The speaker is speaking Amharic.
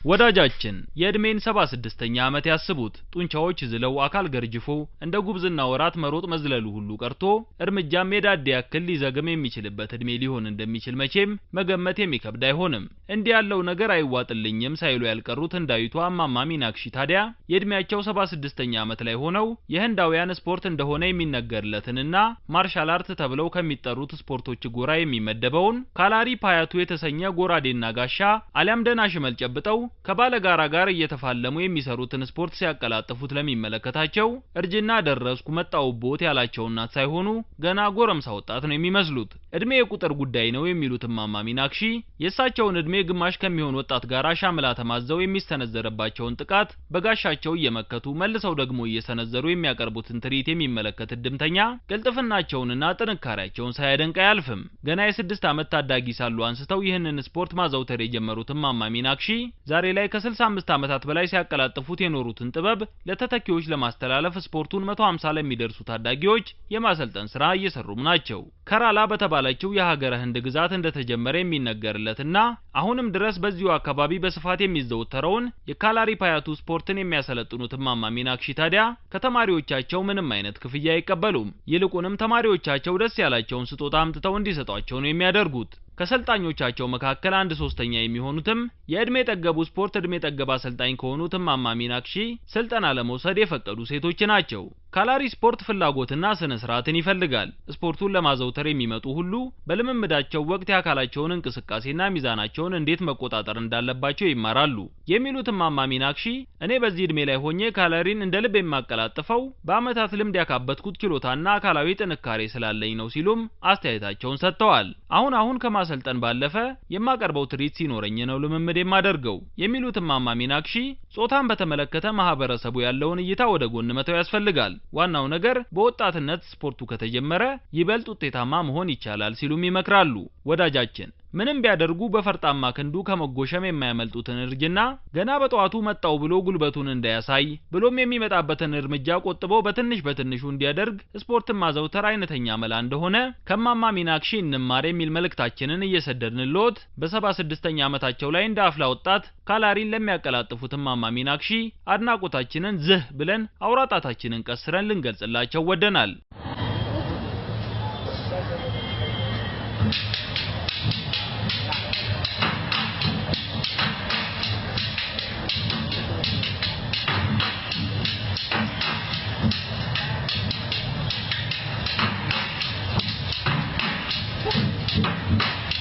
ወዳጃችን የእድሜን 76ኛ ዓመት ያስቡት። ጡንቻዎች ዝለው አካል ገርጅፎ እንደ ጉብዝና ወራት መሮጥ መዝለሉ ሁሉ ቀርቶ እርምጃም የዳዴ ያክል ሊዘግም የሚችልበት እድሜ ሊሆን እንደሚችል መቼም መገመት የሚከብድ አይሆንም። እንዲህ ያለው ነገር አይዋጥልኝም ሳይሉ ያልቀሩት ህንዳዊቷ እማማ ሚናክሺ ታዲያ የእድሜያቸው 76ኛ ዓመት ላይ ሆነው የህንዳውያን ስፖርት እንደሆነ የሚነገርለትንና ማርሻል አርት ተብለው ከሚጠሩት ስፖርቶች ጎራ የሚመደበውን ካላሪ ፓያቱ የተሰኘ ጎራዴና ጋሻ አሊያም ደና ሽመል ጨብጠው ከባለጋራ ጋር እየተፋለሙ የሚሰሩትን ስፖርት ሲያቀላጥፉት ለሚመለከታቸው እርጅና ደረስኩ መጣውቦት ያላቸው እናት ሳይሆኑ ገና ጎረምሳ ወጣት ነው የሚመስሉት። እድሜ የቁጥር ጉዳይ ነው የሚሉት እማማ ሚናክሺ የእሳቸውን እድሜ ግማሽ ከሚሆን ወጣት ጋር ሻምላ ተማዘው የሚስተነዘረባቸውን ጥቃት በጋሻቸው እየመከቱ መልሰው ደግሞ እየሰነዘሩ የሚያቀርቡትን ትርኢት የሚመለከት እድምተኛ ቅልጥፍናቸውንና ጥንካሬያቸውን ሳያደንቅ አያልፍም። ገና የ6 ዓመት ታዳጊ ሳሉ አንስተው ይህንን ስፖርት ማዘውተር የጀመሩት እማማ ሚናክሺ ዛሬ ላይ ከ65 ዓመታት በላይ ሲያቀላጥፉት የኖሩትን ጥበብ ለተተኪዎች ለማስተላለፍ ስፖርቱን 150 ለሚደርሱ ታዳጊዎች የማሰልጠን ስራ እየሰሩም ናቸው። ከራላ በተባለችው የሀገረ ህንድ ግዛት እንደተጀመረ የሚነገርለትና አሁንም ድረስ በዚሁ አካባቢ በስፋት የሚዘወተረውን የካላሪ ፓያቱ ስፖርትን የሚያሰለጥኑት እማማ ሚናክሺ ታዲያ ከተማሪዎቻቸው ምንም አይነት ክፍያ አይቀበሉም። ይልቁንም ተማሪዎቻቸው ደስ ያላቸውን ስጦታ አምጥተው እንዲሰጧቸው ነው የሚያደርጉት። ከሰልጣኞቻቸው መካከል 1/3 የሚሆኑትም የእድሜ ጠገቡ ስፖርት እድሜ ጠገብ አሰልጣኝ ከሆኑት እማማ ሚናክሺ ስልጠና ለመውሰድ የፈቀዱ ሴቶች ናቸው። ካላሪ ስፖርት ፍላጎትና ስነ ስርዓትን ይፈልጋል። ስፖርቱን ለማዘውተር የሚመጡ ሁሉ በልምምዳቸው ወቅት የአካላቸውን እንቅስቃሴና ሚዛናቸውን እንዴት መቆጣጠር እንዳለባቸው ይማራሉ የሚሉት እማማ ሚናክሺ እኔ በዚህ እድሜ ላይ ሆኜ ካላሪን እንደ ልብ የማቀላጥፈው በአመታት ልምድ ያካበትኩት ችሎታና አካላዊ ጥንካሬ ስላለኝ ነው ሲሉም አስተያየታቸውን ሰጥተዋል። አሁን ከማሰልጠን ባለፈ የማቀርበው ትርኢት ሲኖረኝ ነው ልምምድ የማደርገው የሚሉት እማማ ሚናክሺ ጾታን በተመለከተ ማህበረሰቡ ያለውን እይታ ወደ ጎን መተው ያስፈልጋል። ዋናው ነገር በወጣትነት ስፖርቱ ከተጀመረ ይበልጥ ውጤታማ መሆን ይቻላል ሲሉም ይመክራሉ። ወዳጃችን ምንም ቢያደርጉ በፈርጣማ ክንዱ ከመጎሸም የማያመልጡትን እርጅና ገና በጠዋቱ መጣው ብሎ ጉልበቱን እንዳያሳይ ብሎም የሚመጣበትን እርምጃ ቆጥቦ በትንሹ እንዲያደርግ ስፖርትን ማዘውተር አይነተኛ መላ እንደሆነ ከእማማ ሚናክሺ እንማር የሚል መልእክታችንን እየሰደድንልዎት በ76ኛ ዓመታቸው ላይ እንደ አፍላ ወጣት ካላሪን ለሚያቀላጥፉት እማማ ሚናክሺ አድናቆታችንን ዝህ ብለን አውራጣታችንን ቀስረን ልንገልጽላቸው ወደናል።